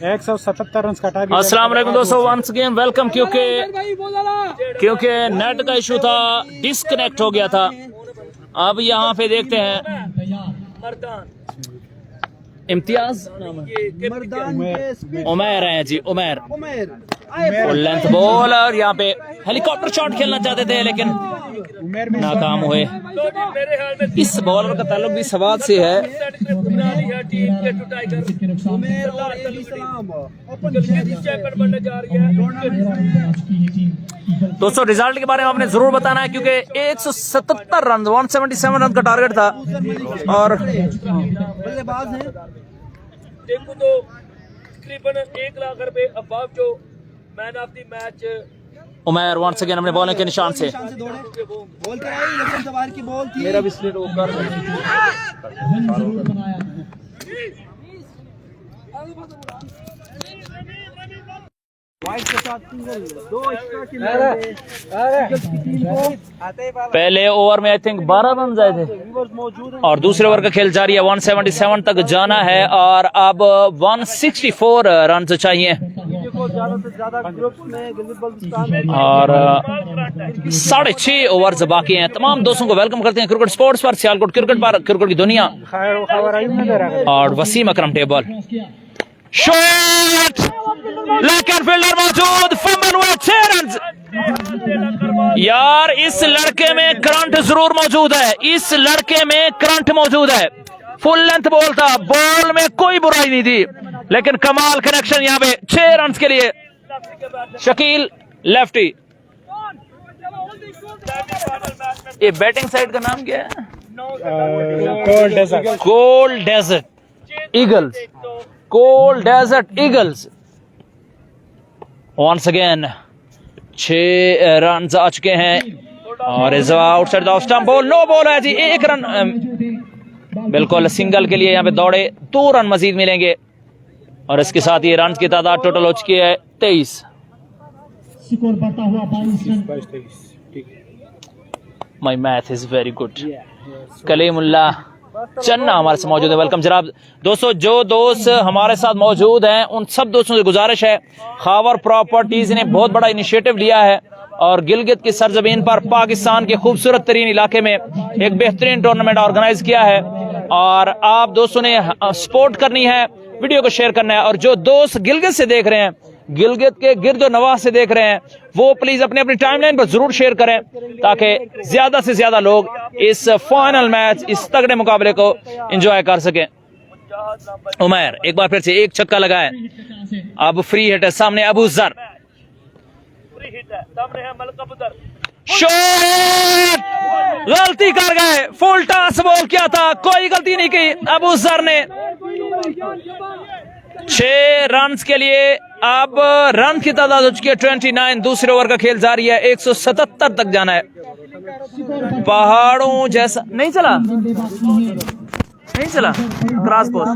177 run का target. अस्सलाम वालेकुम दोस्तों, वंस अगेन वेलकम। क्योंकि नेट का इशू था, डिस्कनेक्ट हो गया था। अब यहाँ पे देखते हैं इम्तियाज उमैर हैं जी, उमैर लेंथ बॉल, और यहाँ पे हेलीकॉप्टर शॉट खेलना चाहते थे लेकिन नाकाम हुए। इस बॉलर का ताल्लुक भी सवाद से है। दोस्तों रिजल्ट के बारे में आपने जरूर बताना है, क्योंकि 177 रन 177 रन का टारगेट था। और बल्लेबाज हैं टेकू तो तकरीबन 1 लाख रुपए अबाव जो man of the match Umair once again अपने बॉलिंग के निशान से बॉल कराई, लेकिन सवार की बॉल थी। मेरा भी स्लिट ओवर पहले ओवर में आई थिंक 12 रन आए थे और दूसरे ओवर का खेल जारी है। 177 तक जाना है और अब 164 रन चाहिए और 6.5 ओवर बाकी हैं। तमाम दोस्तों को वेलकम करते हैं क्रिकेट स्पोर्ट्स पर, सियालकोट क्रिकेट पर, क्रिकेट की दुनिया। और वसीम अकरम टेबल शॉट, लेकिन फील्डर मौजूद, फंबल हुआ 6 रन। यार इस लड़के में करंट जरूर मौजूद है, इस लड़के में करंट मौजूद है। फुल लेंथ बॉल था, बॉल में कोई बुराई नहीं थी, लेकिन कमाल कनेक्शन यहाँ पे 6 रन के लिए। शकील लेफ्टी। ये बैटिंग साइड का नाम क्या है? Cold desert eagles, cold desert eagles. Once again 6 run आ चुके हैं और is outside the stump, ball no ball है जी। 1 रन बिल्कुल सिंगल के लिए यहाँ पे दौड़े, 2 रन मजीद मिलेंगे और इसके साथ ये रन की तादाद टोटल हो चुकी है 23। माई math is very good. Kalimullah चन्ना हमारे साथ मौजूद है, वेलकम जनाब। दोस्तों जो दोस्त हमारे साथ मौजूद हैं उन सब दोस्तों से गुजारिश है, खावर प्रॉपर्टीज ने बहुत बड़ा इनिशिएटिव लिया है और गिलगित की सरजमीन पर पाकिस्तान के खूबसूरत तरीन इलाके में एक बेहतरीन टूर्नामेंट ऑर्गेनाइज किया है और आप दोस्तों ने सपोर्ट करनी है, वीडियो को शेयर करना है। और जो दोस्त गिलगित से देख रहे हैं, गिलगित के गिर्दो नवाह से देख रहे हैं, वो प्लीज अपने अपनी टाइमलाइन पर जरूर शेयर करें ताकि ज्यादा से ज्यादा लोग इस फाइनल मैच, इस तगड़े मुकाबले को एंजॉय कर सकें। उमैर एक बार फिर से एक छक्का लगाए, अब फ्री हिट है सामने अबू जर, शॉट गलती कर गए, फुल टॉस बॉल किया था, कोई गलती नहीं की अबू जर ने। 6 रन के लिए अब रन की तादाद हो चुकी है 29। दूसरे ओवर का खेल जारी है, 177 तक जाना है। पहाड़ों जैसा नहीं चला, नहीं चला क्रॉस कोर्स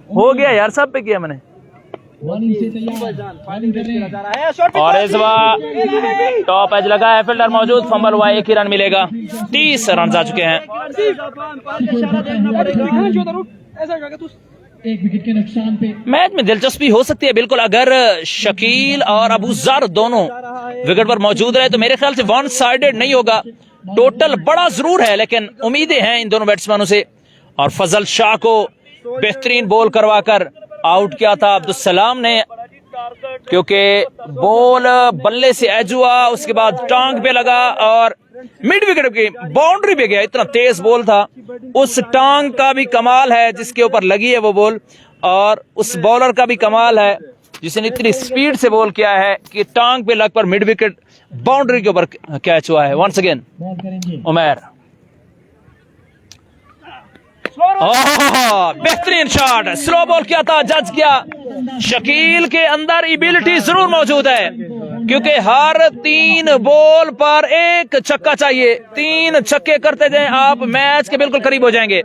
हो गया यार, सब पे किया मैंने। और इस बार टॉप एज लगा है, फील्डर मौजूद, फंबल हुआ, 1 ही रन मिलेगा। 30 रन आ चुके हैं। मैच में दिलचस्पी हो सकती है बिल्कुल, अगर शकील और अबू जर दोनों विकेट पर मौजूद रहे तो मेरे ख्याल से 1 साइडेड नहीं होगा। टोटल बड़ा जरूर है लेकिन उम्मीदें हैं इन दोनों बैट्समैनों से। और फजल शाह को बेहतरीन बॉल करवाकर आउट किया था अब्दुल सलाम ने, क्योंकि बॉल बल्ले से एज हुआ, उसके बाद टांग पे लगा और मिड विकेट की बाउंड्री पे गया। इतना तेज बॉल था, उस टांग का भी कमाल है जिसके ऊपर लगी है वो बॉल, और उस बॉलर का भी कमाल है जिसने इतनी स्पीड से बॉल किया है कि टांग पे लग पर मिड विकेट बाउंड्री के ऊपर कैच हुआ है। वंस अगेन उमैर, बेहतरीन शॉट, स्लो बॉल किया था, जज किया। शकील के अंदर एबिलिटी जरूर मौजूद है, क्योंकि हर 3 बॉल पर 1 छक्का चाहिए। 3 छक्के करते जाएं आप, मैच के बिल्कुल करीब हो जाएंगे।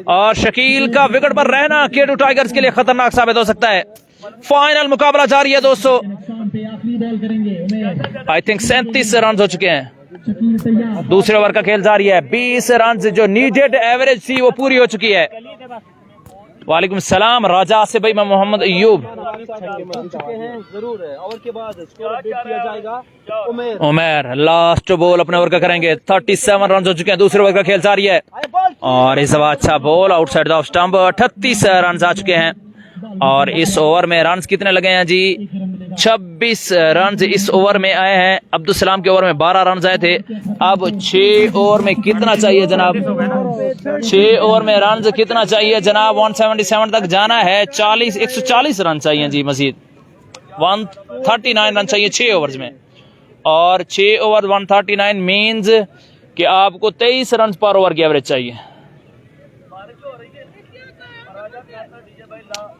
और शकील का विकेट पर रहना केटू टाइगर्स के लिए खतरनाक साबित हो सकता है। फाइनल मुकाबला जारी है दोस्तों। आई थिंक 37 रन हो चुके हैं। दूसरे ओवर का खेल जारी है। 20 रन जो नीडेड एवरेज थी वो पूरी हो चुकी है। वालेकुम सलाम राजा से भाई, मैं मोहम्मद अयूब। जरूर है। ओवर के बाद स्कोर अपडेट किया जाएगा। उमेर लास्ट बॉल अपने ओवर का करेंगे। 37 रन हो चुके हैं, दूसरे ओवर का खेल जारी है और इस बार अच्छा ball outside the stump. 38 run आ चुके हैं और इस ओवर में रन कितने लगे हैं जी? 26 रन इस ओवर में आए हैं। अब्दुल सलाम के ओवर में 12 रन आए थे। अब 6 ओवर में कितना चाहिए जनाब? 6 ओवर में रन कितना चाहिए जनाब? 177 तक जाना है। 140 रन चाहिए जी मजीद। 139 रन चाहिए 6 ओवर्स में और 6 ओवर 139 मीन्स कि आपको 23 रन पर ओवर की एवरेज चाहिए।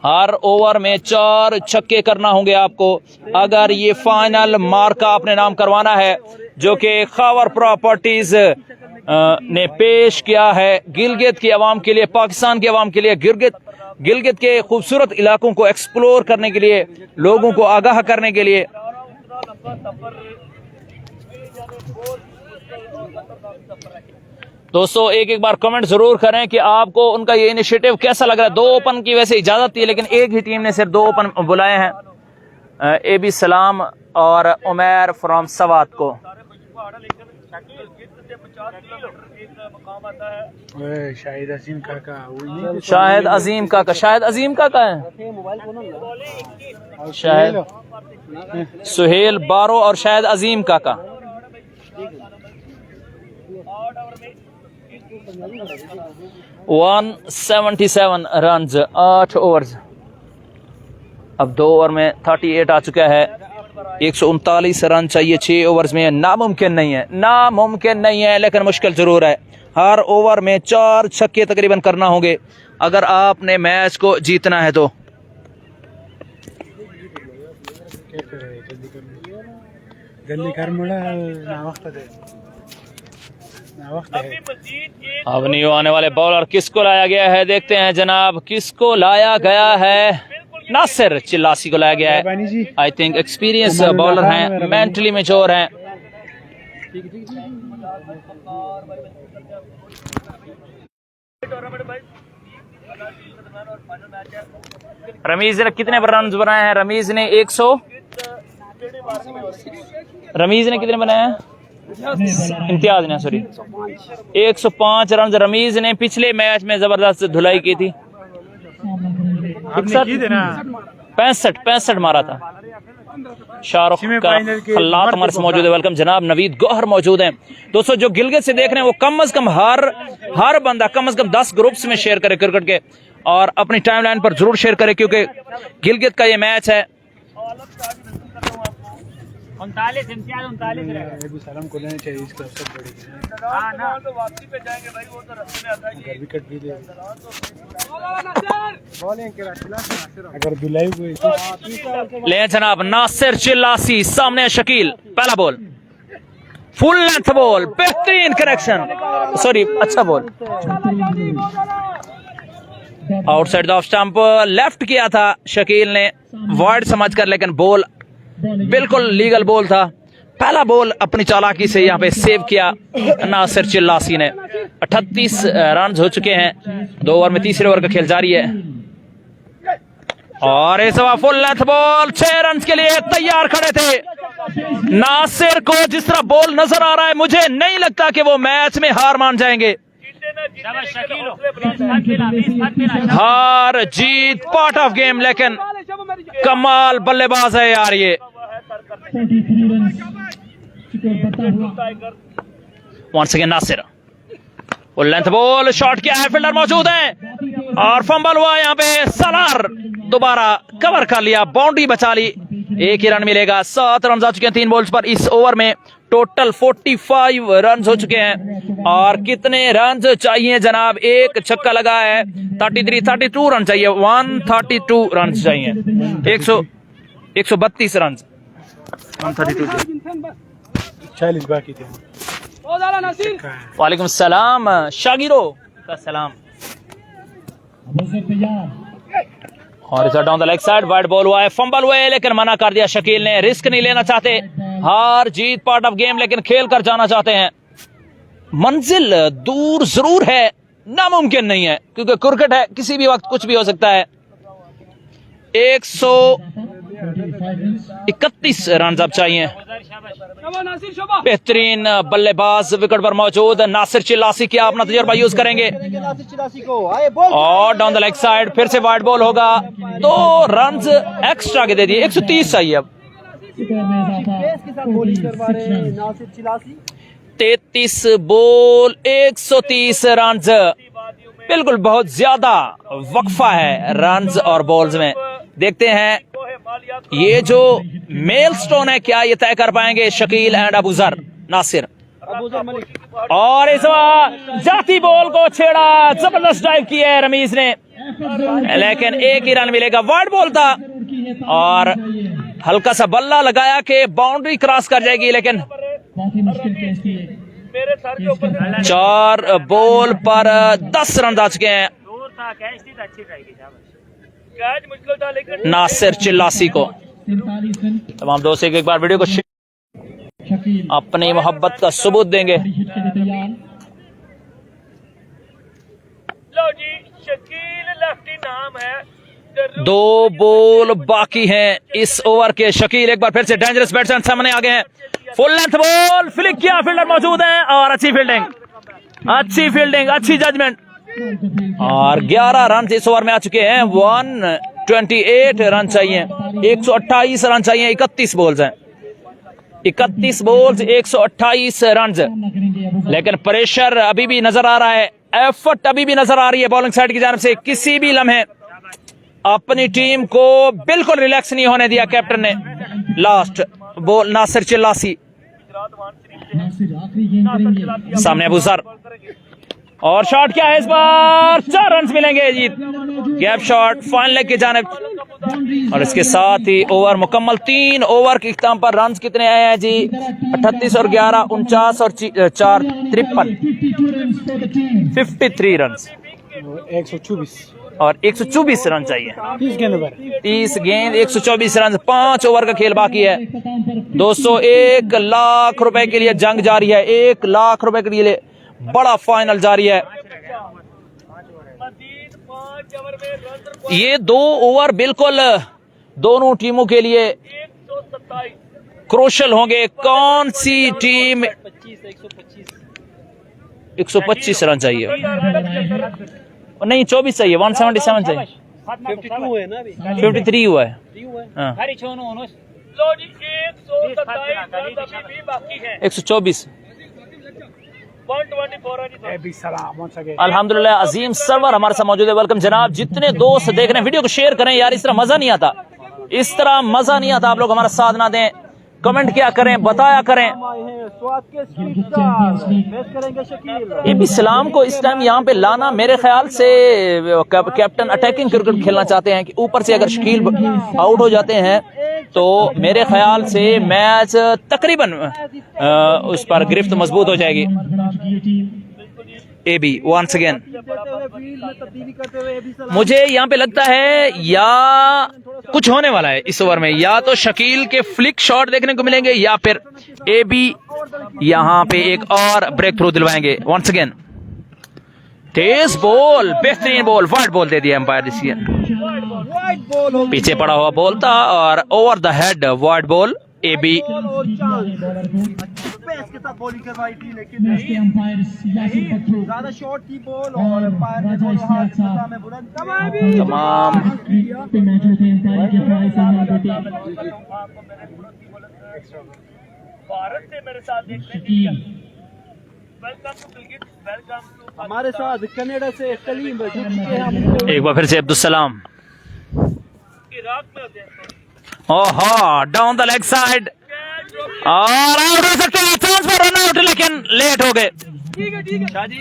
हर ओवर में 4 छक्के करना होंगे आपको अगर ये फाइनल मार्का अपने नाम करवाना है, जो कि खावर प्रॉपर्टीज ने पेश किया है गिलगित की आवाम के लिए, पाकिस्तान की आवाम के लिए, गिलगित के खूबसूरत इलाकों को एक्सप्लोर करने के लिए, लोगों को आगाह करने के लिए। दोस्तों एक बार कमेंट जरूर करें कि आपको उनका ये इनिशिएटिव कैसा लग रहा है। 2 ओपन की वैसे इजाजत थी लेकिन एक ही टीम ने सिर्फ 2 ओपन बुलाए हैं, एबी सलाम और उमेर फ्रॉम सवात को। शाहिद अजीम काका, शाहिद अजीम काका, शाहिद अजीम काका है, शाहिद सुहेल बारो और शाहिद अजीम काका। 177 रन 8 ओवर्स। अब 2 ओवर में 38 आ चुका है। 139 रन चाहिए 6 ओवर्स में। नामुमकिन नहीं है, नामुमकिन नहीं है लेकिन मुश्किल जरूर है। हर ओवर में 4 छक्के तकरीबन करना होंगे अगर आपने मैच को जीतना है तो। जल्दी कर मुड़ा ना वक्त है। अब न्यू आने वाले बॉलर किसको लाया गया है, देखते हैं जनाब किसको लाया गया है। नासिर चिल्लासी को लाया गया है। आई थिंक एक्सपीरियंस बॉलर हैं, मेंटली मैच्योर हैं। रमीज ने कितने रन बनाए हैं? रमीज ने 100। रमीज ने कितने बनाए हैं? इम्तियाज ने, सॉरी, 105 रन रमीज ने पिछले मैच में जबरदस्त धुलाई की थी। 65 मारा था। शाहरुख का खल्लात हमारे से मौजूद है। वेलकम जनाब। नवीद गौहर मौजूद हैं। दोस्तों जो गिलगित से देख रहे हैं वो कम अज कम हर बंदा कम अज कम 10 ग्रुप्स में शेयर करे क्रिकेट के और अपनी टाइमलाइन पर जरूर शेयर करे क्योंकि गिलगित का ये मैच है। 39 सलाम को लेना चाहिए इसका सब बड़ी वापसी पे जाएंगे भाई, वो तो रास्ते में आता है। विकेट भी दे अगर दुलाई हुई ले जनाब। नासिर चिल्लासी सामने शकील। पहला बॉल फुल लेंथ बॉल, बेहतरीन कनेक्शन, सॉरी अच्छा ball, outside the stump, left किया था शकील ने वाइड समझकर, लेकिन बॉल बिल्कुल लीगल बॉल था। पहला बॉल अपनी चालाकी से यहाँ पे सेव किया नासिर चिल्लासी ने। 38 रन हो चुके हैं। 2 ओवर में तीसरे ओवर का खेल जारी है और इस बार फुल लेंथ बॉल 6 रन के लिए तैयार खड़े थे। नासिर को जिस तरह बॉल नजर आ रहा है मुझे नहीं लगता कि वो मैच में हार मान जाएंगे। हार जीत पार्ट ऑफ गेम, लेकिन कमाल बल्लेबाज है यार ये। वंस अगेन नासिर, वो लेंथ बॉल शॉट किया है, फील्डर मौजूद है और फंबल हुआ यहाँ पे। सलार दोबारा कवर कर लिया, बाउंड्री बचा ली, 1 ही रन मिलेगा। 7 रन आ चुके हैं 3 बॉल्स पर। इस ओवर में टोटल 45 रन हो चुके हैं और कितने रन चाहिए जनाब? 1 छक्का लगा है। 32 रन चाहिए। 132 रन चाहिए। 132 रन 132 40 बाकी थे। वालेकुम सलाम शागिरो का सलाम। और इधर down the leg side wide ball हुआ है, फंबल हुआ है लेकिन मना कर दिया शकील ने। रिस्क नहीं लेना चाहते, हार जीत पार्ट ऑफ गेम, लेकिन खेल कर जाना चाहते हैं। मंजिल दूर जरूर है नामुमकिन नहीं है, क्योंकि क्रिकेट है, किसी भी वक्त कुछ भी हो सकता है। 131 रन अब चाहिए। बेहतरीन बल्लेबाज विकेट पर मौजूद नासिर चिल्लासी, क्या अपना तजुर्बा यूज करेंगे और डाउन द लेग साइड फिर से वाइड बॉल होगा। 2 रन एक्स्ट्रा के दे दिए। 130 चाहिए अब। 33 बॉल 130 रन, बिल्कुल बहुत ज्यादा वक्फा है रन्स और बॉल्स में। देखते हैं ये जो मेल स्टोन है, क्या ये तय कर पाएंगे शकील एंड अबूजर नासिर। और इस बार जाती बॉल को छेड़ा, जबरदस्त ड्राइव की है रमीज ने, लेकिन एक ही रन मिलेगा। वाइड बॉल था और हल्का सा बल्ला लगाया कि बाउंड्री क्रॉस कर जाएगी, लेकिन 4 बॉल पर 10 रन आ चुके हैं नासिर चिल्लासी को। तमाम दोस्त एक बार वीडियो को अपनी मोहब्बत का सबूत देंगे। लो जी, शकील लेफ्टी नाम है। 2 बॉल बाकी हैं इस ओवर के। शकील एक बार फिर से डेंजरस बैट्समैन सामने आ गए हैं। फुल लेंथ बॉल, फ्लिक किया, फील्डर मौजूद है और अच्छी फील्डिंग, अच्छी जजमेंट। और 11 रन इस ओवर में आ चुके हैं। 128 रन चाहिए, 128 रन चाहिए। 31 बॉल्स हैं, 31 बॉल्स 128 रन, लेकिन प्रेशर अभी भी नजर आ रहा है, एफर्ट अभी भी नजर आ रही है बॉलिंग साइड की जानब से। किसी भी लम्हे अपनी टीम को बिल्कुल रिलैक्स नहीं होने दिया कैप्टन ने। लास्ट बॉल नासिर चिल्लासी, सामने अबूजर और शॉट क्या है इस बार? 4 रन मिलेंगे जी। गैप शॉट फाइन लेग की जानिब, और इसके साथ ही ओवर मुकम्मल। 3 ओवर के इख्तिताम पर रन कितने आए हैं जी? 38 और 11 49 और 4 53, 53 रन 124 और 124 रन चाहिए। 30 गेंद 124 रन। 5 ओवर का खेल बाकी है दोस्तों। 1 लाख रुपए के लिए जंग जारी है, 1 लाख रुपए के लिए बड़ा फाइनल जारी है। ये 2 ओवर बिल्कुल दोनों टीमों के लिए क्रूशल होंगे। कौन सी टीम? 125 रन चाहिए, नहीं 24 चाहिए, 177 चाहिए। 53 हुआ है। हाँ। 124 अल्हम्दुलिल्लाह। अजीम सरवर हमारे साथ मौजूद है, वेलकम जनाब। जितने दोस्त देख रहे हैं वीडियो को शेयर करें यार, इस तरह मजा नहीं आता, इस तरह मजा नहीं आता आप लोग हमारा साथ ना दें। कमेंट क्या करें, बताया करें। ये भी सलाम को इस टाइम यहाँ पे लाना, मेरे ख्याल से कैप्टन अटैकिंग क्रिकेट खेलना चाहते हैं कि ऊपर से अगर शकील आउट हो जाते हैं तो मेरे ख्याल से मैच तकरीबन उस पर गिरफ्त मजबूत हो जाएगी। ए बी वंस अगेन, मुझे यहाँ पे लगता है या कुछ होने वाला है इस ओवर में, या तो शकील के फ्लिक शॉट देखने को मिलेंगे या फिर ए बी यहाँ पे एक और ब्रेक थ्रू दिलवाएंगे। वंस अगेन तेज बॉल, बेहतरीन बॉल, वाइड बॉल दे दिया एम्पायर डिसीजन। पीछे पड़ा हुआ बॉल था और over the head wide ball. A B bowling करवाई थी, लेकिन ज्यादा शॉट की बॉल और तमाम भारत से मेरे साथ देखने हमारे साथ कनाडा से कलीम। एक बार फिर से अब्दुल सलाम। इराक में होते हैं। ओहो, डाउन द लेग साइड और आउट हो सकते हैं, चांस पर रन आउट, लेकिन लेट हो गए। ठीक है शाहजी,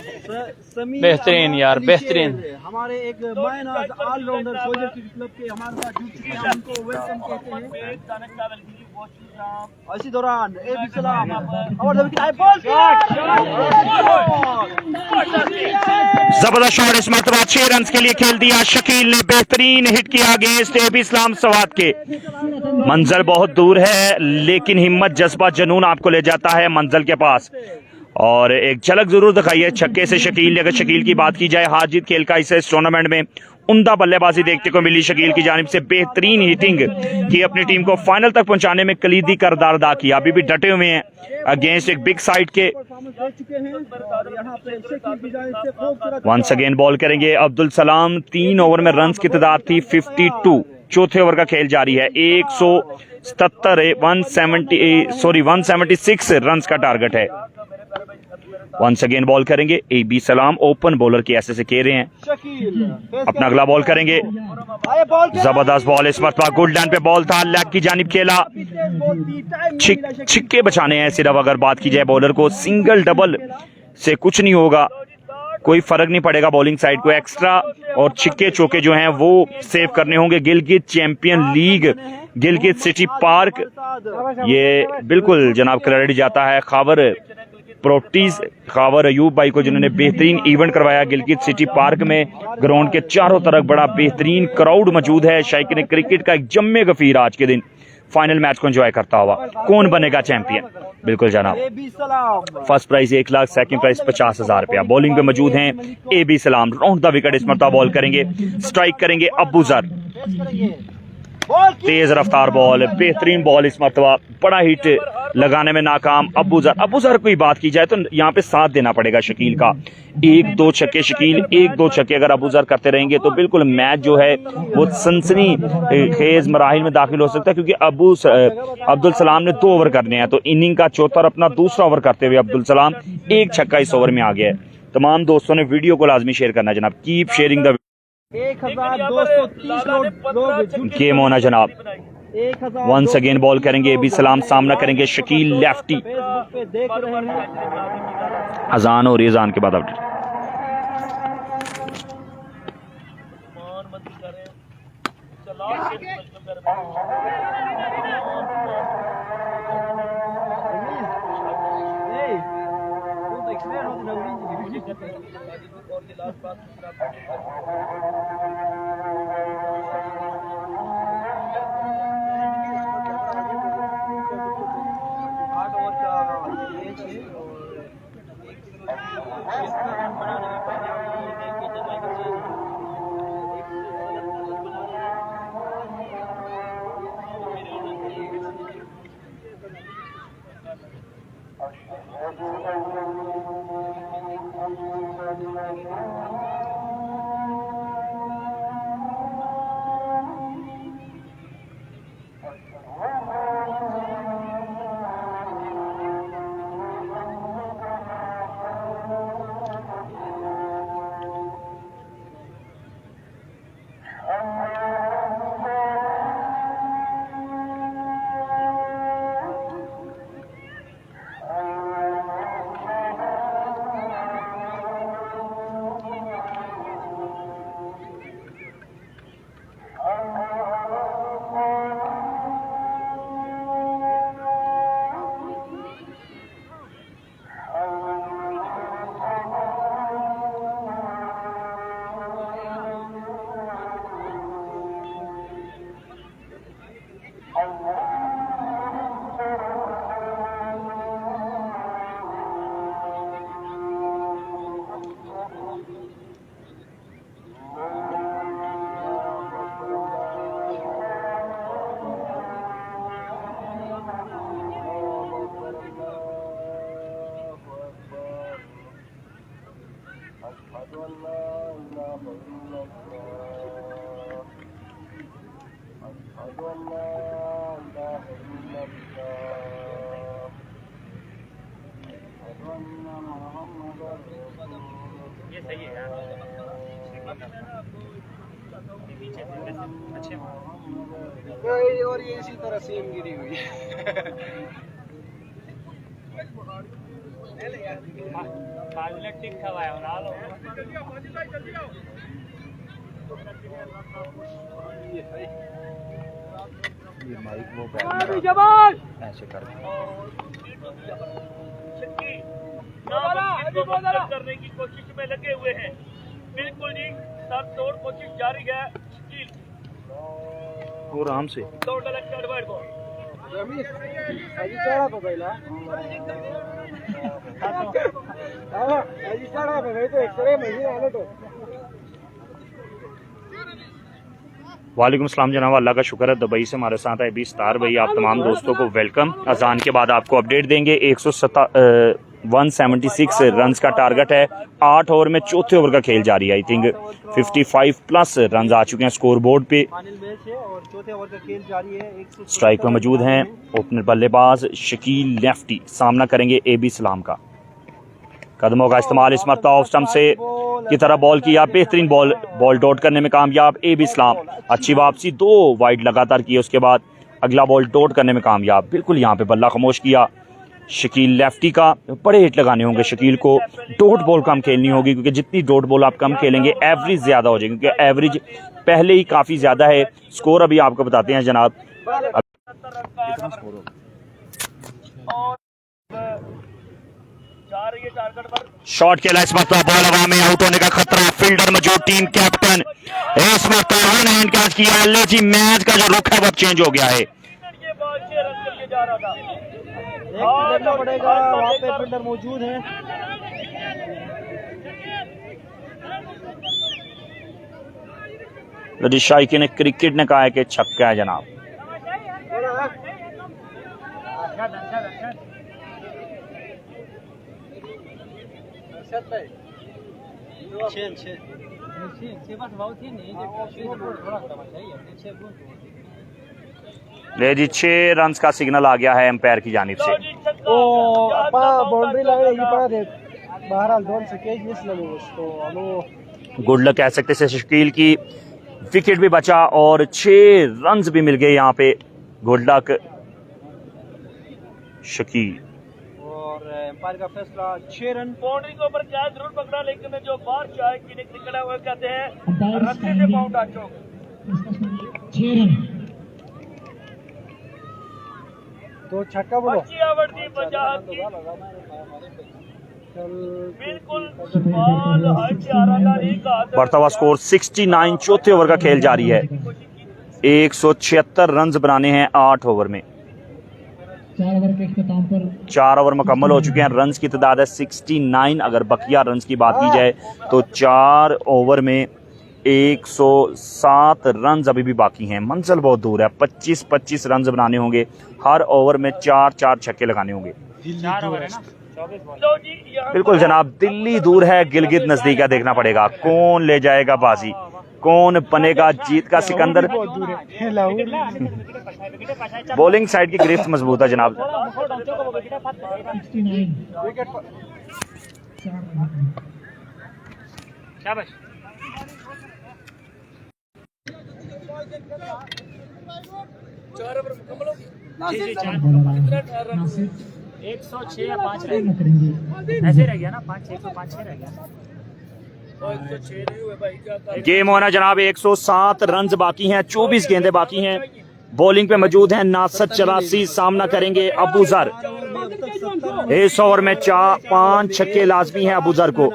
बेहतरीन यार, बेहतरीन। हमारे एक मैन ऑलराउंडर सोल्जर क्लब के हमारे साथ जुड़ चुके हैं, उनको वेलकम कहते हैं। इसी दौरान AB सलाम जबरदस्त शॉट इस मरतबा 6 रन के लिए खेल दिया शकील ने, बेहतरीन हिट किया अगेंस्ट AB इस्लाम सवात के। मंजिल बहुत दूर है लेकिन हिम्मत जज्बा जुनून आपको ले जाता है मंजिल के पास। और एक झलक जरूर दिखाई है छक्के से शकील। अगर शकील की बात की जाए हार जीत खेल का हिस्सा इस टूर्नामेंट में उम्दा बल्लेबाजी देखने को मिली शकील की जानिब से, बेहतरीन हिटिंग की अपनी टीम को फाइनल तक पहुंचाने में कलीदी किरदार अदा किया। अभी भी डटे हुए हैं अगेंस्ट एक बिग साइड के। वंस अगेन बॉल करेंगे अब्दुल सलाम। 3 ओवर में रन की तादाद थी 52। चौथे ओवर का खेल जारी है। 176 रन का टारगेट है। वंस अगेन बॉल करेंगे AB सलाम। ओपन बॉलर के ऐसे से कह रहे हैं। अपना अगला बॉल करेंगे। जबरदस्त बॉल इस मरतबा गुड लाइन पे बॉल था, लेग की जानिब खेला। छिक्के बचाने हैं सिर्फ। अगर बात की जाए बॉलर को सिंगल डबल से कुछ नहीं होगा, कोई फर्क नहीं पड़ेगा बॉलिंग साइड को। एक्स्ट्रा और छिक्के चौके जो हैं वो सेव करने होंगे। Gilgit champion league Gilgit city park, ये बिल्कुल जनाब क्रेडिट जाता है खावर प्रॉपर्टीज खावर अयूब भाई को जिन्होंने बेहतरीन इवेंट करवाया गिलगित सिटी पार्क में। ग्राउंड के चारों तरफ बड़ा बेहतरीन क्राउड मौजूद है। शायकीन क्रिकेट का एक जम्मे गफीर आज के दिन फाइनल मैच को एंजॉय करता हुआ। कौन बनेगा चैंपियन? बिल्कुल जनाब, first prize 1 lakh, second prize 50,000 रुपया। बॉलिंग पे मौजूद हैं AB सलाम। राउंड द विकेट इस मरतबा बॉल करेंगे। स्ट्राइक करेंगे अबू जर। तेज रफ्तार बॉल, बेहतरीन बॉल इस मरतबा, बड़ा हिट लगाने में नाकाम अबू जर की बात की जाए तो यहाँ पे साथ देना पड़ेगा शकील का। 1-2 छक्के शकील, 1-2 छक्के अगर अबू जर करते रहेंगे तो बिल्कुल मैच जो है वो सनसनी खेज मराहिल में दाखिल हो सकता है। क्योंकि अब्दुल सलाम ने 2 ओवर करने हैं तो इनिंग का चौथा और अपना दूसरा ओवर करते हुए अब्दुल सलाम 1 छक्का इस ओवर में आ गया है। तमाम दोस्तों ने वीडियो को लाजमी शेयर करना जनाब। कीप शेयरिंग द 1230 गेम होना जनाब। वंस अगेन बॉल करेंगे AB सलाम। सामना करेंगे शकील लेफ्टी। अजान और अजान के बाद अपडेट। ये सही है अच्छे और ये इसी तरह सेम गिरी हुई है। ऐसे कर करने की कोशिश में लगे हुए हैं। बिल्कुल जी, सर तोड़ कोशिश जारी है। वो आराम से वालेकुम सलाम जनाब, अल्लाह का शुक्र है दुबई से हमारे साथ है अभी स्टार भाई। आप तमाम दोस्तों को वेलकम। अजान के बाद आपको अपडेट देंगे। 176 रन्स का टारगेट है। 8 ओवर में चौथे ओवर का खेल जारी है। आई थिंक 55 प्लस रन आ चुके हैं स्कोर बोर्ड पे। स्ट्राइक पर मौजूद हैं ओपनर बल्लेबाज शकील लेफ्टी, सामना करेंगे AB सलाम का। कदमों का इस्तेमाल इस मरतबा ऑफ स्टंप से की तरह बॉल किया, बेहतरीन बॉल डॉट करने में कामयाब AB सलाम। अच्छी वापसी, 2 वाइड लगातार किए, उसके बाद अगला बॉल डॉट करने में कामयाब। बिल्कुल यहाँ पे बल्ला खामोश किया शकील लेफ्टी का। बड़े हिट लगाने होंगे शकील को, डॉट बॉल कम खेलनी होगी क्योंकि जितनी डॉट बॉल आप कम खेलेंगे एवरेज ज्यादा हो जाएगी, क्योंकि एवरेज पहले ही काफी ज्यादा है। स्कोर अभी आपको बताते हैं जनाब। शॉट खेला इस मरतबा, बॉल हवा में, आउट होने का खतरा। फील्डर मौजूद, टीम कैप्टन इस मरतबा वन हैंड कैच किया। ले जी, मैच का जो रुख है वो चेंज हो गया है। देखना पड़ेगा, वहाँ पे फील्डर मौजूद है। लजी शाइकी ने क्रिकेट ने कहा है कि छक्का है जनाब। ले जी, 6 रन का सिग्नल आ गया है एम्पायर की जानिब से। बाउंड्री लगे, बहरहाल दोन से केज मिस लगे उसको। गुड लक कह सकते हैं शकील की, विकेट भी बचा और 6 रन भी मिल गए यहाँ पे। Good luck Shakeel. और एम्पायर का फैसला 6 रन। बाउंड्री के ऊपर क्या जरूर पकड़ा, लेकिन जो बाहर चाहे कि निकला हुआ कहते हैं रस्ते से बाउंड आ चुका। 6 रन, 2 छक्का बोलो। अच्छी आवृत्ति वजाहत की, बिल्कुल बाल हाई से आ रहा था। बढ़ता हुआ स्कोर 69, चौथे ओवर का खेल जारी है। 176 रन बनाने हैं 8 ओवर में। 4 ओवर के इख्तिताम पर 4 ओवर मुकम्मल हो चुके हैं। रन्स की तादाद है 69। अगर बकिया रन्स की बात की जाए तो 4 ओवर में 107 रन अभी भी बाकी हैं। मंजिल बहुत दूर है, 25-25 रन बनाने होंगे। हर ओवर में 4-4 छक्के लगाने होंगे। बिल्कुल जनाब, दिल्ली दूर है, गिलगित नजदीक है। देखना पड़ेगा कौन ले जाएगा बाजी, कौन बनेगा जीत का सिकंदर। बॉलिंग साइड की गिरफ्त मजबूत है जनाब। 106 या 5 करेंगे। ऐसे रह गया ना, 5-6 रह गया। गेम होना जनाब, 107 रन बाकी हैं, 24 गेंदें बाकी हैं। बॉलिंग पे मौजूद हैं नासिर 84, सामना करेंगे अबूजर। इस ओवर में 4-5 छक्के लाजमी हैं अबूजर को।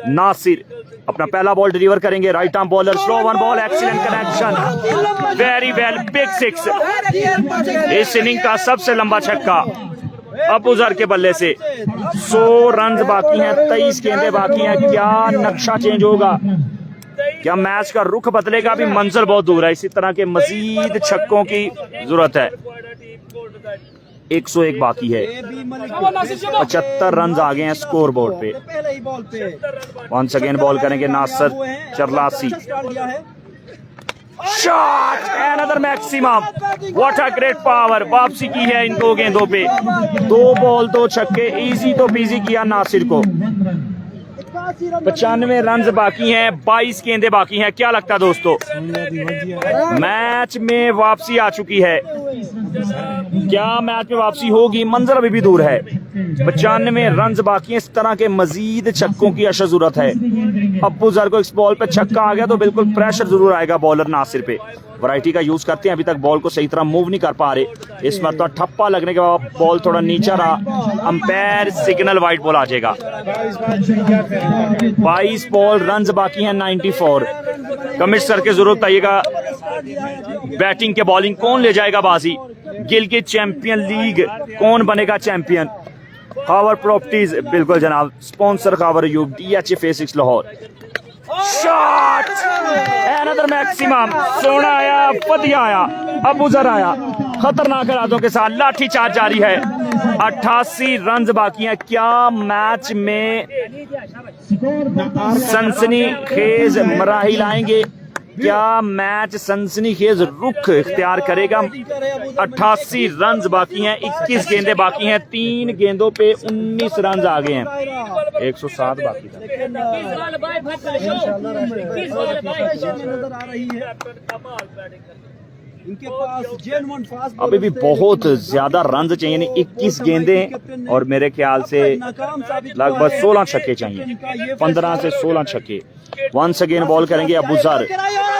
नासिर अपना पहला बॉल डिलीवर करेंगे, right arm bowler, slow one ball, excellent connection, very well, big 6। इस इनिंग का सबसे लंबा छक्का अबूजर के बल्ले से। 100 रन बाकी हैं, 23 गेंदें बाकी हैं। क्या नक्शा चेंज होगा, क्या मैच का रुख बदलेगा? अभी मंजिल बहुत दूर है, इसी तरह के मजीद छक्कों की जरूरत है। 101 बाकी है, 75 रन आ गए हैं स्कोर बोर्ड पे। वंस अगेन बॉल करेंगे Nasir 84। Shot, another maximum, what a great power. वापसी की है इन 2 गेंदों पे, 2 बॉल 2 छक्के, इजी तो बिजी किया नासिर को। 95 रन बाकी हैं, 22 गेंदें बाकी हैं। क्या लगता है दोस्तों, मैच में वापसी आ चुकी है? क्या मैच में वापसी होगी? मंजर अभी भी दूर है। 95 रन बाकी हैं। इस तरह के मजीद छक्कों की अशद जरूरत है। अब्बू जर को इस बॉल पे छक्का आ गया तो बिल्कुल प्रेशर जरूर आएगा बॉलर नासिर पे। वैरायटी का यूज करते हैं, अभी तक बॉल को सही तरह मूव नहीं कर पा रहे। इस मतलब ठप्पा लगने के बाद बॉल थोड़ा नीचा रहा, अंपायर सिग्नल वाइड बॉल आ जाएगा। 22 बॉल रन बाकी हैं 94। कमिट करके जरूर बताइएगा बैटिंग के बॉलिंग कौन ले जाएगा बाजी। गिलगित चैंपियन लीग कौन बनेगा चैंपियन। खावर प्रॉपर्टीज बिल्कुल जनाब, स्पॉन्सर खावर यूब, DHA6 Lahore. Shot another maximum, सोना आया, फतिया आया, अबू जर आया, खतरनाक इरादों के साथ लाठी चार्ज जारी है। 88 रन बाकी हैं। क्या मैच में सनसनी खेज मराहिल आएंगे, क्या मैच सनसनी खेज रुख इख्तियार करेगा। 88 रन बाकी हैं, 21 गेंदें बाकी हैं, 3 गेंदों पे 19 रन आ गए हैं। 107 बाकी था। नजर आ रही है इनके पास जेन्युइन फास्ट अभी भी बहुत ज्यादा रन चाहिए, यानी 21 गेंदें और मेरे ख्याल से लगभग 16 छक्के चाहिए, 15 से 16 छक्के। वंस अगेन बॉल करेंगे अबू जर,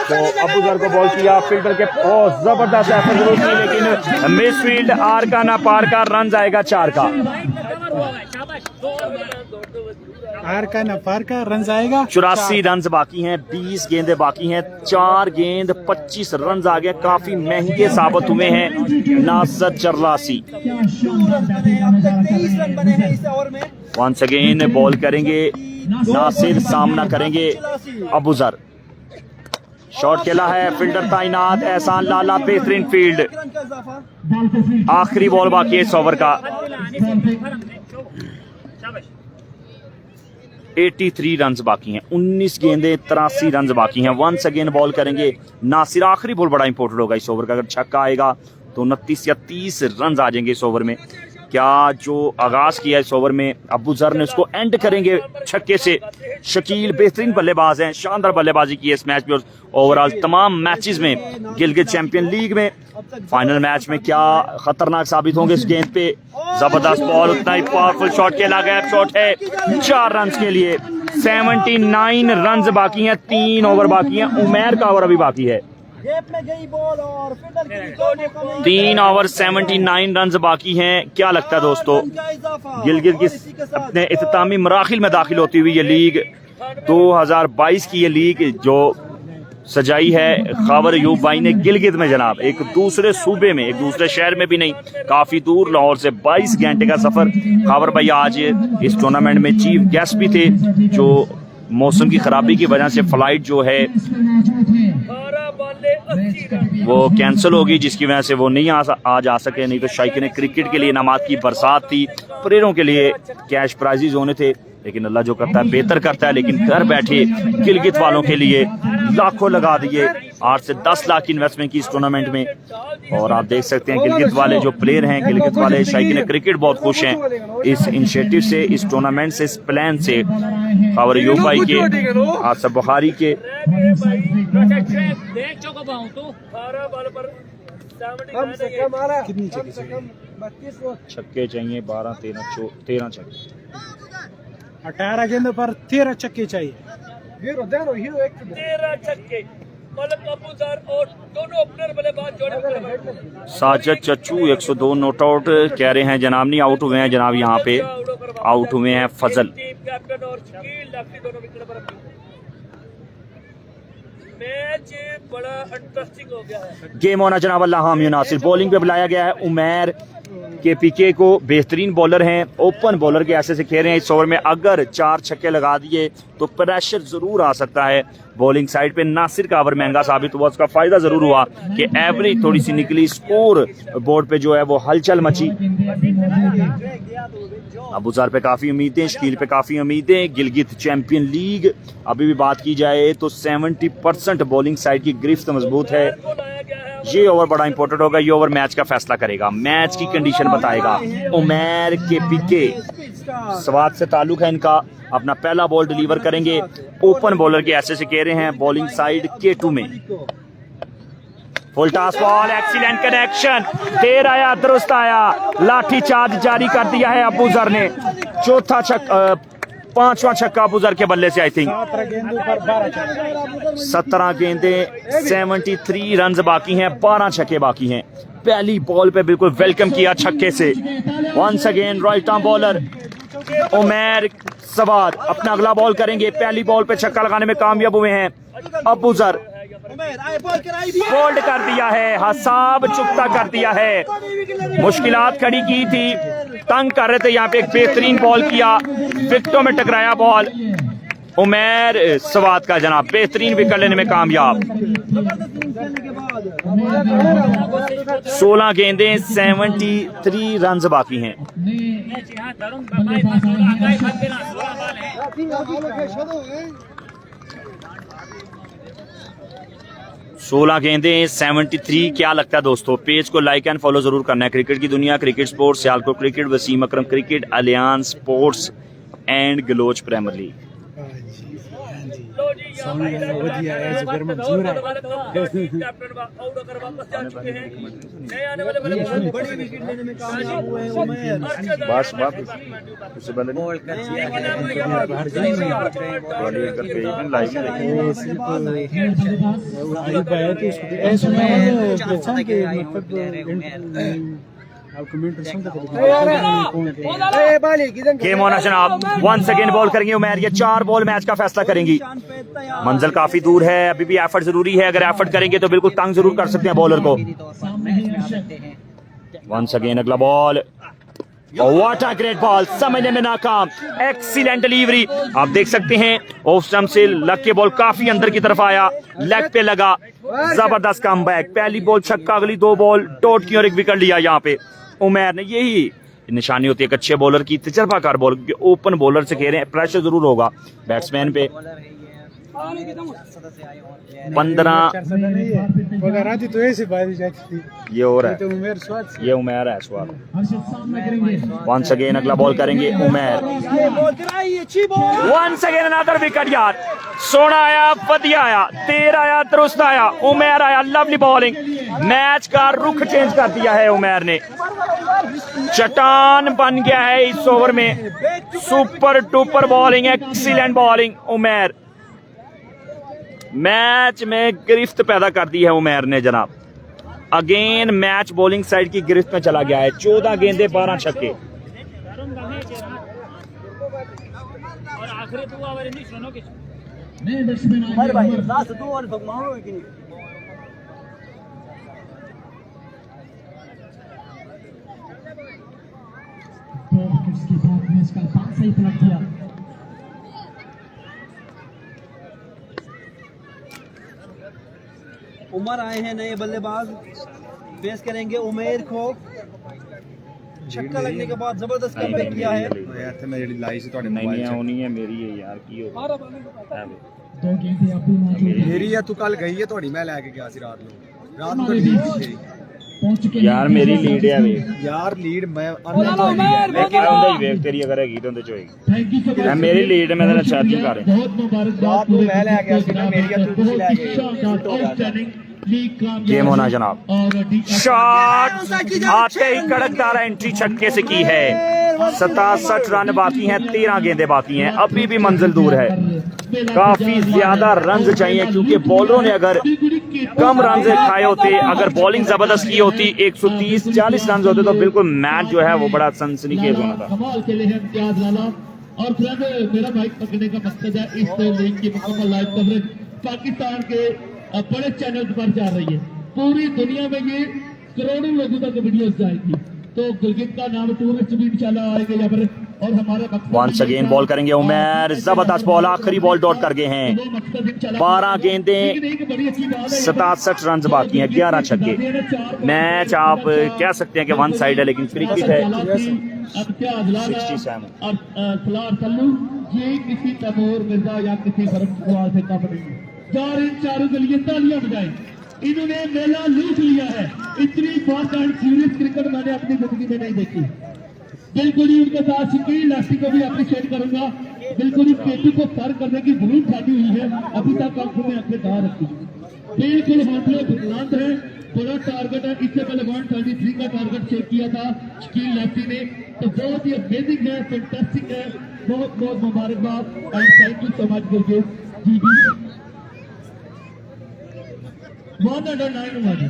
तो अबू जर को बॉल किया फील्डर के, जबरदस्त एफर्ट जरूर की, लेकिन मिस फील्ड, आर का ना पार का, रन आएगा 4 का। आर का ना पार का, रन आएगा 84 रन बाकी हैं, 20 गेंदें बाकी हैं, 4 गेंद 25 रन आ गए। काफी महंगे साबित हुए हैं नासर चरलासी। वंस अगेन बॉल करेंगे नासिर, सामना करेंगे अबू जर। शॉट खेला है, फील्डर तैनात एहसान लाला, बेहतरीन फील्ड। आखिरी बॉल बाकी है इस ओवर का। 83 रन बाकी हैं, 19 गेंदें 83 रन बाकी हैं। वंस अगेन बॉल करेंगे नासिर। आखिरी बॉल बड़ा इंपॉर्टेंट होगा इस ओवर का, अगर छक्का आएगा तो 29 या 30 रन आ जाएंगे इस ओवर में। क्या जो आगाज किया इस ओवर में अबू जर ने, उसको एंड करेंगे छक्के से। शकील बेहतरीन बल्लेबाज हैं, शानदार बल्लेबाजी की है इस मैच में और ओवरऑल तमाम मैचेस में गिलगित चैंपियन लीग में। फाइनल मैच में क्या खतरनाक साबित होंगे इस गेंद पे। जबरदस्त बॉल, उतना ही पावरफुल शॉट खेला गया, शॉट है 4 रन के लिए। 79 रन बाकी हैं, 3 ओवर बाकी हैं, उमैर का ओवर अभी बाकी है। 3 ओवर 79 रन बाकी हैं। क्या लगता है दोस्तों, गिलगित की अपने इख्तितामी मराहिल में दाखिल होती हुई ये लीग 2022 की ये लीग जो सजाई है खावर यूब भाई ने गिलगित में जनाब, एक दूसरे सूबे में, एक दूसरे शहर में भी नहीं, काफी दूर लाहौर से 22 घंटे का सफर। खावर भाई आज इस टूर्नामेंट में चीफ गेस्ट भी थे, जो मौसम की खराबी की वजह से फ्लाइट जो है वो कैंसिल होगी, जिसकी वजह से वो नहीं आ जा सके। नहीं तो शाइकीन क्रिकेट के लिए इनामात की बरसात थी, प्लेयरों के लिए कैश प्राइजेज होने थे, लेकिन अल्लाह जो करता है बेहतर करता है। लेकिन घर बैठे गिलगित वालों के लिए लाखों लगा दिए, 8 से 10 लाख की इन्वेस्टमेंट की इस टूर्नामेंट में। और आप देख सकते हैं गिलगित वाले जो प्लेयर हैं, गिलगित वाले शाइकीन क्रिकेट बहुत खुश हैं इस इनिशिएटिव से, इस टूर्नामेंट से, इस प्लान से। खावर यूब भाई के, आसिफ बुखारी के छक्के चाहिए, 12 13 छक्के, 18 गेंदों पर 13 छक्के चाहिए। 13 छक्के, मलक अबू जर और दोनों ओपनर बल्लेबाज जोड़े। साजिद चच्चू 102 नॉट आउट कह रहे हैं जनाब, नहीं आउट हुए हैं जनाब, यहाँ पे आउट हुए हैं फजल। कैप्टन और शकील लाफी दोनों विकेट पर। मैच बड़ा इंटरेस्टिंग हो गया है। गेम होना जनाब अल्लाह हामी नासिर। बॉलिंग पे बुलाया गया है उमैर के पीके को, बेहतरीन बॉलर हैं, ओपन बॉलर के ऐसे से खेल रहे हैं। इस ओवर में अगर 4 छक्के लगा दिए तो प्रेशर जरूर आ सकता है बॉलिंग साइड पे। नासिर का ओवर महंगा साबित हुआ, उसका फायदा जरूर हुआ कि एवरेज थोड़ी सी निकली, स्कोर बोर्ड पे जो है वो हलचल मची। अबू जर पे काफी उम्मीदें, शकील पे काफी उम्मीदें। गिलगित चैंपियन लीग अभी भी बात की जाए तो 70% बॉलिंग साइड की गिरफ्त मजबूत है। ये ओवर बड़ा इंपॉर्टेंट होगा, ये ओवर मैच का फैसला करेगा, मैच की कंडीशन बताएगा। उमैर के पीके स्वाद से ताल्लुक है इनका, अपना पहला बॉल डिलीवर करेंगे। ओपन बॉलर के ऐसे से कह रहे हैं बॉलिंग साइड K2 में। Full toss ball, excellent connection, देर आया दुरुस्त आया, लाठी चार्ज जारी कर दिया है अबूजर ने। चौथा पांचवा छक्का अबूजर के बल्ले से। आई थिंक 17 गेंदे 73 रन बाकी हैं, 12 छक्के बाकी हैं। पहली बॉल पे बिल्कुल वेलकम किया छक्के से। Once again right arm bowler Umair Sawad अपना अगला बॉल करेंगे। पहली बॉल पे छक्का लगाने में कामयाब हुए हैं अबूजर। फोल्ड कर दिया है, हसाब चुकता कर दिया है, मुश्किलात खड़ी की थी, तंग कर रहे थे। यहाँ पे एक बेहतरीन बॉल किया, विकेटों में टकराया बॉल। उमैर सवाद का जनाब बेहतरीन विकेट लेने में कामयाब। 16 गेंदें 73 रन बाकी हैं। 16 गेंदें 73। क्या लगता है दोस्तों? पेज को लाइक एंड फॉलो जरूर करना है। क्रिकेट की दुनिया, cricket sports, Sialkot cricket, Wasim Akram cricket, alliance sports and गलोच प्रीमियर लीग। गेम ऑन जनाब। वंस अगेन बॉल करेंगे उमैर। ये 4 बॉल मैच का फैसला करेंगी। मंजिल काफी दूर है, अभी भी एफर्ट जरूरी है। अगर एफर्ट करेंगे तो बिल्कुल तंग जरूर कर सकते हैं बॉलर को। वंस अगेन अगला ball, what a great ball, समझने में नाकाम, एक्सीलेंट डिलीवरी। आप देख सकते हैं ऑफ स्टंप से लग के बॉल काफी अंदर की तरफ आया, लेग पे लगा, जबरदस्त कमबैक। पहली बॉल छक्का, अगली 2 बॉल डॉट की और 1 विकेट लिया यहाँ पे उमैर ने। यही निशानी होती है एक अच्छे बॉलर की, तजर्बाकार बॉलर। ओपन बॉलर से कह रहे हैं प्रेशर जरूर होगा बैट्समैन पे। 15 ये और है, ये उमैर है स्वाद। वंस अगेन अगला बॉल करेंगे Umair. Once again another wicket यार। सोना आया, बढ़िया आया, देर आया, दुरुस्त आया, उमैर आया, लवली बॉलिंग। मैच का रुख चेंज कर दिया है उमैर ने। चट्टान बन गया है इस ओवर में। Super duper bowling, excellent bowling Umair. Match में गिरफ्त पैदा कर दी है उमैर ने जनाब। अगेन मैच बॉलिंग साइड की गिरफ्त में चला गया है। 14 गेंदे 12 छक्के। उमर आए हैं नए बल्लेबाज, पेश करेंगे उमेर को। छक्का लगने के बाद जबरदस्त कमबैक किया है। मेरी है तू कल गई है थोड़ी, मैं लेके गया सी रात को यार मेरी लीड है वे यार लीड मैं लेकिन ਉਹਦਾ ਹੀ ਵੇਖ ਤੇਰੀ ਅਗਰ ਹੈਗੀ ਤਾਂ ਉਹਦੇ ਚ ਹੋਏਗੀ। ਮੈਂ ਮੇਰੀ ਲੀਡ ਮੈਂ ਤੇਰਾ ਚਾਰजिंग ਕਰ ਰਿਹਾ। रात को मैं ले गया सी ना, मेरी है तू ले गए। गेम होना जनाब। शॉट आते ही कड़कदार एंट्री छक्के से की है। 67 रन बाकी हैं, 13 गेंदे बाकी हैं, अभी भी मंजिल दूर है। काफी ज्यादा रन चाहिए क्योंकि बॉलरों ने अगर कम रन खाए होते, अगर बॉलिंग जबरदस्त की होती, 130-40 रन होते तो बिल्कुल मैच जो है वो बड़ा सनसनीखेज होना था। और फ्रेंड मेरा माइक पकड़ने का मकसद है इस लीग की मुकम्मल लाइव कवरेज पाकिस्तान के बड़े चैनल पर जा रही है। पूरी दुनिया में ये करोड़ों लोगों तक वीडियो जाएगी। तो गिलगित का नाम टूरिस्ट भी इंशाल्लाह आएंगे यहाँ पर। और हमारे वंस अगेन बॉल करेंगे उमैर। जबरदस्त बॉल, आखिरी बॉल डॉट कर गए हैं। 12 गेंदें 67 रन बाकी हैं, 11 छक्के। मैच आप कह सकते हैं कि वन साइड है लेकिन क्रिकेट है। 67 ये किसी तैमूर मिर्जा या किसी फर्क से कम नहीं है। चारों के लिए तालियां बजाएं। इन्होंने मेला लूट लिया है। इतनी फास्ट एंड सीरियस क्रिकेट मैंने अपनी जिंदगी में नहीं देखी। बिल्कुल ही उनके साथ शकील लास्टी को भी अप्रिशिएट करूंगा। बिल्कुल ही पेटी को पार करने की जरूर ठानी हुई है, अभी तक आंखों में आंखें कहा रखी। बिल्कुल हौसले बुलंद है, बड़ा टारगेट है। इससे पहले 133 का टारगेट चेक किया था शकील लेफ्टी ने, तो बहुत ही अमेजिंग है, फैंटास्टिक है। बहुत बहुत मुबारकबाद and thank you so much Gurjesh ji भी। 109 हुआ जी,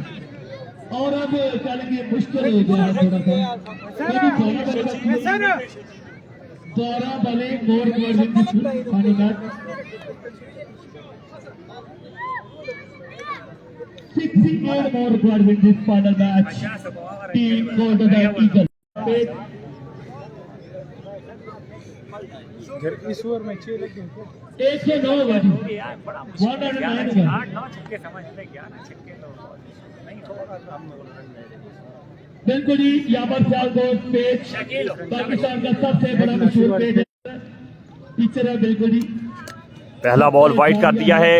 और अब चलेंगे मुश्किल हो गया है थोड़ा सा। 12 बॉले मोर पानी का 68 more required win this final match. Team Golden Eagle. इस ओवर में 6 लगे 109 हुआ जी, 109 हुआ। बिल्कुल जी, यहाँ पर सियालकोट पेच पाकिस्तान का सबसे बड़ा मशहूर पेच है, पिक्चर है बिल्कुल जी। पहला बॉल वाइड कर दिया है,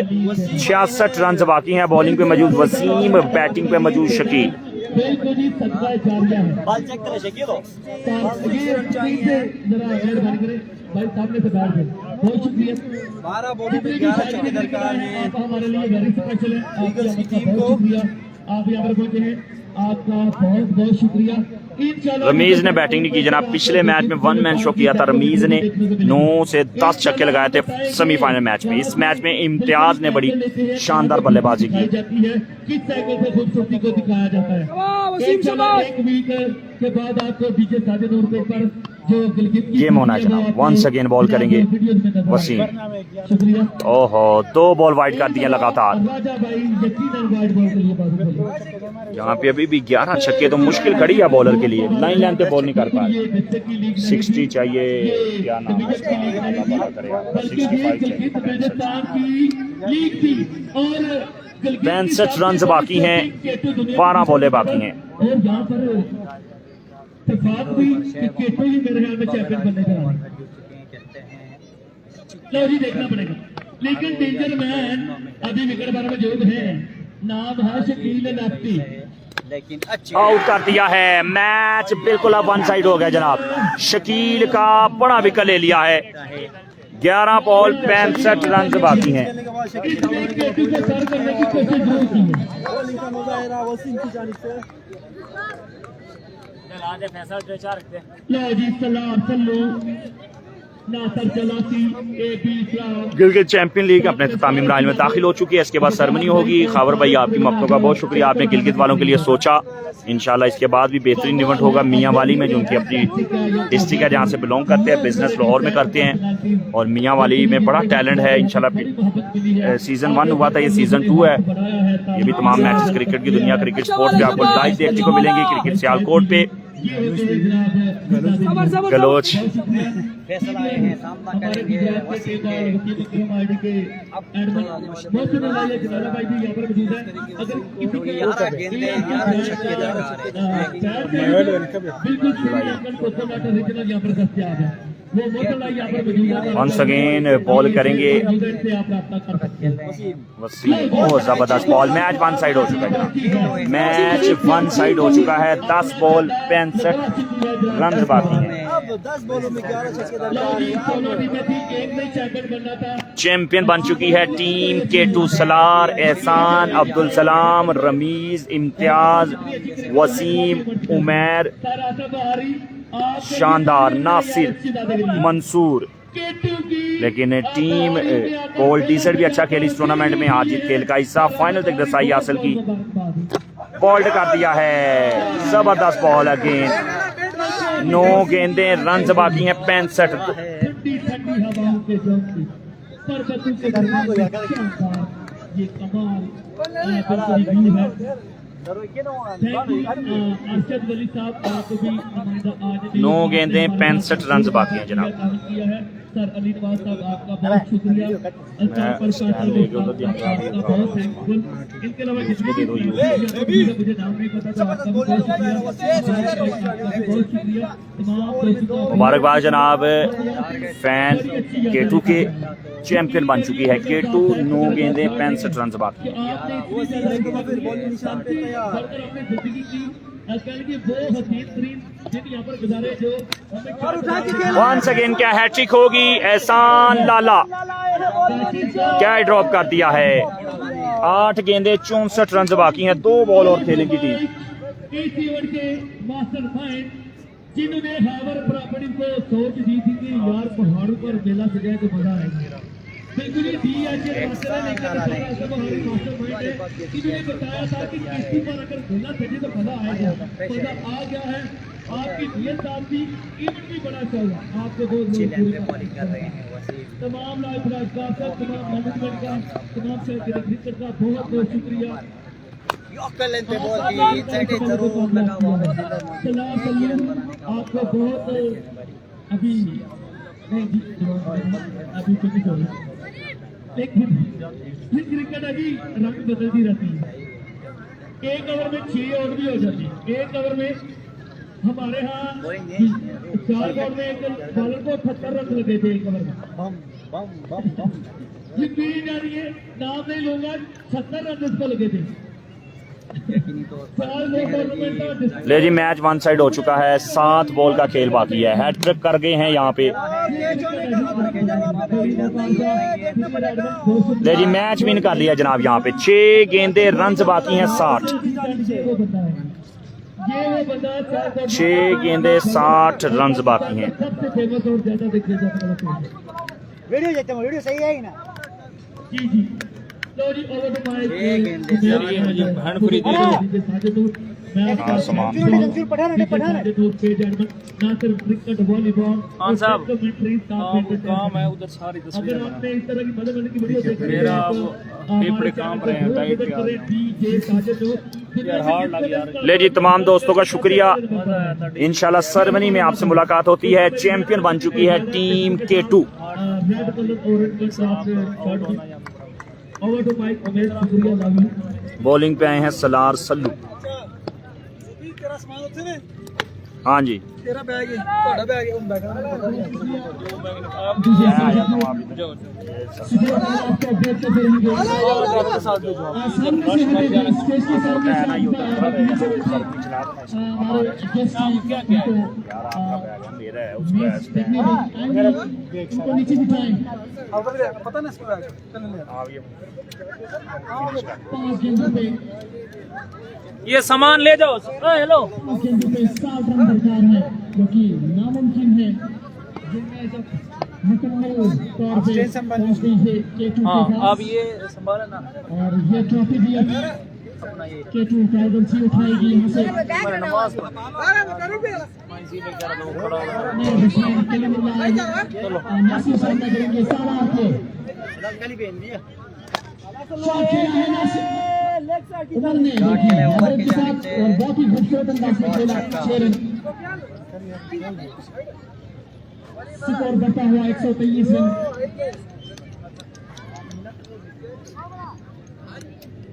66 रन बाकी हैं। बॉलिंग पे मौजूद वसीम, बैटिंग पे मौजूद शकील। बिल्कुल जी, सदका जारिया है। बॉल चेक करें शकील हो। जरा मेहरबानी करें भाई, सामने से बैठ गए, बहुत शुक्रिया। 12 बॉलों में 11 छक्के दरकार हैं। आप हमारे लिए वेरी स्पेशल है, आपका बहुत शुक्रिया, आप यहाँ पर पहुंचे हैं, आपका बहुत बहुत शुक्रिया। रमीज ने बैटिंग नहीं की जनाब, पिछले मैच में 1 मैन शो किया था। रमीज ने 9 से 10 छक्के लगाए थे सेमीफाइनल मैच में। इस मैच में इम्तियाज ने बड़ी शानदार बल्लेबाजी की। किस साइकिल से खूबसूरती को दिखाया जाता है। एक वीक के बाद आपको डीजे साजिद पर जो गेम होना है जनाब। वंस अगेन बॉल करेंगे वसीम। शुक्रिया। ओहो, 2 बॉल वाइड कर दिए लगातार। राजा भाई यकीनन वाइड बॉल के लिए बात यहाँ पे अभी भी 11 छक्के तो मुश्किल खड़ी है बॉलर के लिए। लाइन लाइन पे बॉल नहीं कर पा रहे। 60 चाहिए, क्या नाम है उसका, 65 चाहिए। 65 रन बाकी हैं, 12 बॉलें बाकी हैं। और यहाँ पर इत्तेफाक भी कि केटो ही मेरे ख्याल में चैंपियन बनने जा रहा है। लो जी, देखना पड़ेगा, लेकिन डेंजर मैन अभी विकेट पर मौजूद है, नाम है शकील लेफ्टी। लेकिन आउट कर दिया है। मैच बिल्कुल अब वन साइड हो गया जनाब। शकील का बड़ा विकेट ले लिया है। 11 बॉल 65 रन बाकी हैं। केटो को सर करने की कोशिश जरूर की है। बॉलिंग का मजा है वसीम की जानिब से। लो जी, सलाम सल्लू नासर चलाती गिलगित चैंपियन लीग अपने इख्तितामी मराहिल में दाखिल हो चुकी है। इसके बाद सेरेमनी होगी। खावर भाई, आपकी मक्तों का बहुत शुक्रिया, आपने गिलगित वालों के लिए सोचा। इंशाल्लाह इसके बाद भी बेहतरीन इवेंट होगा मियाँ वाली में, जो उनकी अपनी डिस्ट्रिक्ट है, जहाँ से बिलोंग करते हैं, बिजनेस लाहौर में करते हैं। और मियाँ वाली में बड़ा टैलेंट है। इंशाल्लाह सीजन 1 हुआ था, ये सीजन 2 है। ये भी तमाम मैचेस क्रिकेट की दुनिया, क्रिकेट स्पोर्ट पे आपको लाइव देखने को मिलेंगे। क्रिकेट सियालकोट पे गलोच फैसला आए हैं, सामना करेंगे वसीम के। क्योंकि 11 गेंदें 11 छक्के दरकार हैं। वंस अगेन बॉल करेंगे वसीम। बहुत जबरदस्त बॉल। मैच वन साइड हो चुका है। मैच वन साइड हो चुका है। 10 बॉल 65 रन बाकी हैं। 10 बॉलों में 11 छक्के दरकार हैं। चैंपियन बन चुकी है टीम केटू सलार, एहसान, अब्दुल सलाम, रमीज, इम्तियाज, वसीम, उमैर, शानदार, नासिर, मंसूर। लेकिन टीम कोल टी-शर्ट भी अच्छा खेली इस टूर्नामेंट में। आज खेल का हिस्सा फाइनल तक रसाई हासिल की। बॉल्ड कर दिया है, जबरदस्त बॉल अगेन। 9 गेंदें, रन बाकी हैं 65। नौ गेंदें 65 रन बाकी हैं जनाब। सर अली नवाज साहब, आपका बहुत शुक्रिया। इनके अलावा मुझे नाम नहीं पता था, आपका बहुत शुक्रिया। मुबारकबाद जनाब। फैन केटू के चैंपियन बन चुकी है केटू। 9 गेंदें 65 रन बाकी हैं। वंस अगेन क्या हैट्रिक होगी? एहसान लाला क्या ड्रॉप कर दिया है। 8 गेंदे 64 रन बाकी हैं, 2 बॉल और खेलेगी टीम। इस इवेंट के मास्टरमाइंड जिन्होंने हावर प्रॉपर्टी को सोच दी थी कि यार पहाड़ों पर मेला सजाए तो मजा आएगा, बिल्कुल ही दी है कि मास्टरमाइंड है, इन्होंने बताया था कि किसी पर अगर मेला सजे तो मजा आएगा, मजा आ गया है। आपकी नियत साफ थी, इवेंट भी बड़ा चला, आपको बहुत तमाम लाइव ब्रॉडकास्ट का, तमाम मैनेजमेंट का, तमाम क्रिकेटर का बहुत बहुत शुक्रिया। आपको बहुत अभी लेकिन क्रिकेट अभी रंग बदलती रहती है। एक ओवर में 6 आउट भी हो जाती है। एक ओवर में हमारे यहाँ 4 बॉल में एक बॉलर को 78 रन लगे थे एक ओवर में। यकीन जानिए नाम नहीं लूंगा, 70 रन इसको लगे थे। ले जी मैच वन साइड हो चुका है, 7 बॉल का खेल बाकी है। हैट्रिक कर गए हैं यहाँ पे। ले जी मैच विन कर लिया जनाब यहाँ पे। 6 गेंदे रन बाकी हैं 60। 6 गेंदे 60 रन बाकी हैं। वीडियो सही है ना? जी जी खान साहब काम है उधर, सारी तस्वीरें मेरा फेफड़े काम रहे हैं, डाइट यार हार्ड लग यार। ले जी तमाम दोस्तों का शुक्रिया। इंशाल्लाह सेरेमनी में आपसे मुलाकात होती है। चैंपियन बन चुकी है टीम K2। बॉलिंग पे आए हैं सलार सल्लू। हाँ जी तेरा बैग है, ਤੁਹਾਡਾ बैग है, उन बैग पता ना इसको बैग ये सामान ले जाओ। हेलो क्योंकि नामुमकिन है मुकम्मल तौर पे हाँ आप ये संभाले ना। और ये ट्रॉफी भी अभी K2 ट्राइबल से उठाएगी यहाँ से। नासिर सामना करेंगे सारा आपको उमर ने भारत के साथ और बहुत ही खूबसूरत अंदाज में खेला। स्कोर बढ़ता हुआ 123 रन।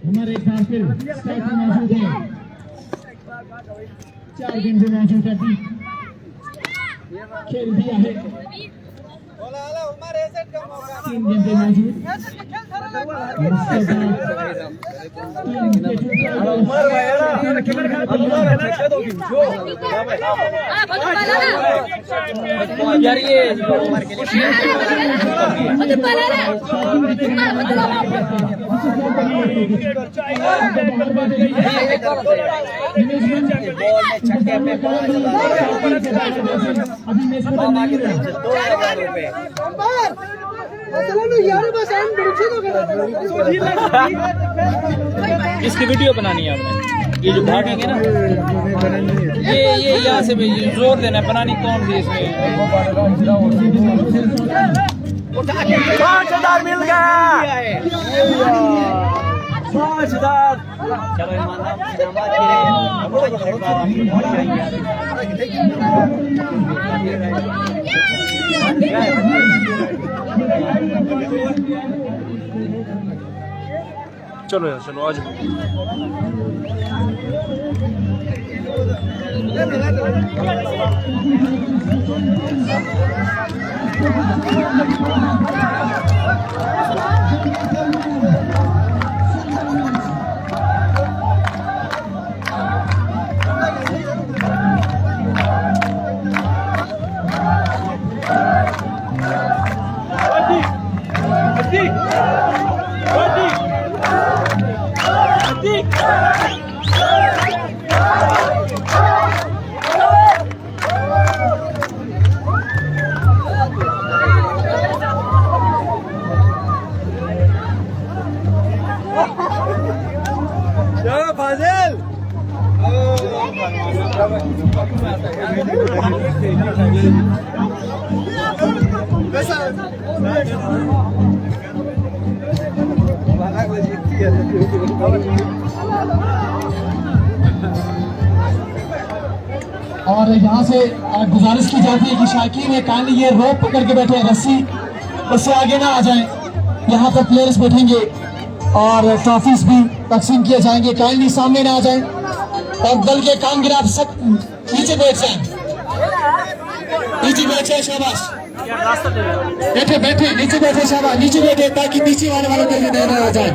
हमारे एक बार फिर स्ट्राइक में मौजूद है, 4 गेंद मौजूद है, खेल दिया है 3 गेंदे मौजूद। यार ये इसकी वीडियो बनानी है आपने। ये जो भागेंगे ना ये यहाँ से जोर देना है, बनानी कौन सी इसमें। 5000 मिल गया। 5000 चलो यार चलो आज चलो फाजिल और यहाँ से गुजारिश की जाती है कि शायकीन है काइंडली ये रोप पकड़ के बैठे हैं, रस्सी उससे आगे ना आ जाएं। यहाँ पर प्लेयर्स बैठेंगे और ट्रॉफीज भी तकसीम किए जाएंगे, काइंडली सामने ना आ जाएं और दल के कामगिर सब नीचे बैठ जाएं, नीचे बैठ जाए। शाबाश, बैठे बैठे नीचे बैठे, शाबाश नीचे बैठे ताकि नीचे वाले वालों को भी ना आ जाए।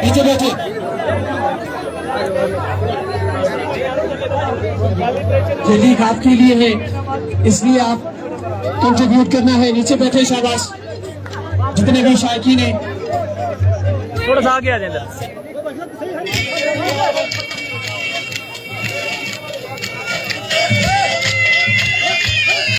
नीचे बैठे, ये लीग आपके लिए है इसलिए आप कंट्रीब्यूट करना है। नीचे बैठे, शाबाश जितने भी शायकीन हैं। थोड़ा सा आगे आ जाए।